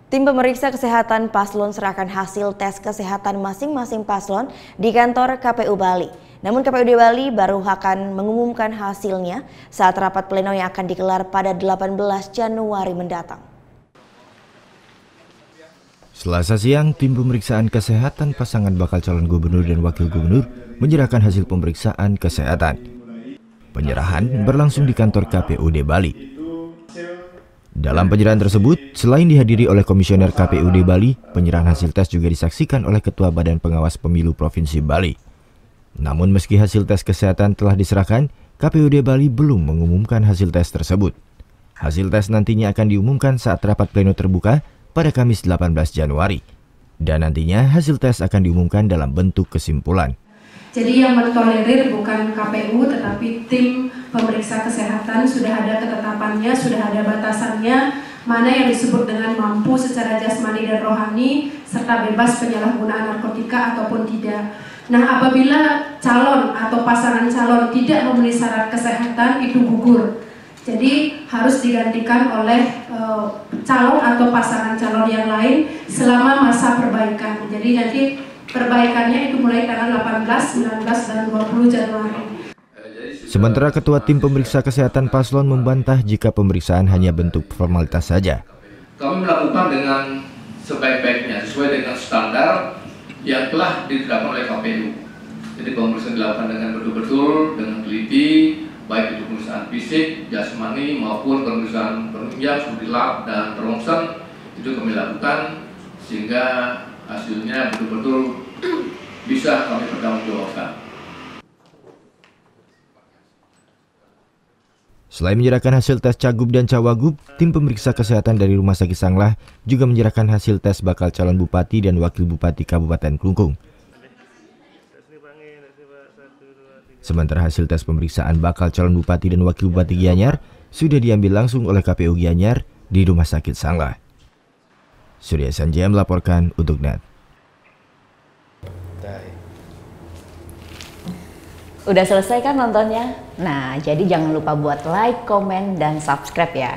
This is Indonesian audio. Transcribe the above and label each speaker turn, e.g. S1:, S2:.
S1: Tim pemeriksa kesehatan paslon serahkan hasil tes kesehatan masing-masing paslon di kantor KPU Bali. Namun KPUD Bali baru akan mengumumkan hasilnya saat rapat pleno yang akan digelar pada 18 Januari mendatang.
S2: Selasa siang, tim pemeriksaan kesehatan pasangan bakal calon gubernur dan wakil gubernur menyerahkan hasil pemeriksaan kesehatan. Penyerahan berlangsung di kantor KPUD Bali. Dalam penyerahan tersebut, selain dihadiri oleh Komisioner KPUD Bali, penyerahan hasil tes juga disaksikan oleh Ketua Badan Pengawas Pemilu Provinsi Bali. Namun meski hasil tes kesehatan telah diserahkan, KPUD Bali belum mengumumkan hasil tes tersebut. Hasil tes nantinya akan diumumkan saat rapat pleno terbuka pada Kamis 18 Januari. Dan nantinya hasil tes akan diumumkan dalam bentuk kesimpulan.
S3: Jadi yang mentolerir bukan KPU tetapi tim pemeriksa kesehatan, sudah ada ketetapannya, sudah ada batasannya, mana yang disebut dengan mampu secara jasmani dan rohani serta bebas penyalahgunaan narkotika ataupun tidak. Nah, apabila calon atau pasangan calon tidak memenuhi syarat kesehatan itu gugur. Jadi harus digantikan oleh calon atau pasangan calon yang lain selama masa perbaikan. Jadi nanti perbaikannya itu mulai tanggal 18, 19, dan 20 Januari.
S2: Sementara Ketua Tim Pemeriksa Kesehatan Paslon membantah jika pemeriksaan hanya bentuk formalitas saja.
S4: Kami melakukan dengan sebaik-baiknya sesuai dengan standar yang telah ditetapkan oleh KPU. Jadi pemeriksaan dilakukan dengan betul-betul, dengan teliti, baik itu pemeriksaan fisik, jasmani maupun pemeriksaan penunjang, studi lab dan ronsen itu kami lakukan sehingga hasilnya betul-betul bisa kami pertanggungjawabkan.
S2: Selain menyerahkan hasil tes Cagup dan Cawagup, tim pemeriksa kesehatan dari Rumah Sakit Sanglah juga menyerahkan hasil tes bakal calon bupati dan wakil bupati Kabupaten Klungkung. Sementara hasil tes pemeriksaan bakal calon bupati dan wakil bupati Gianyar sudah diambil langsung oleh KPU Gianyar di Rumah Sakit Sanglah. Surya Sanjaya melaporkan untuk NET.
S1: Udah selesai kan nontonnya? Nah, jadi jangan lupa buat like, komen, dan subscribe ya.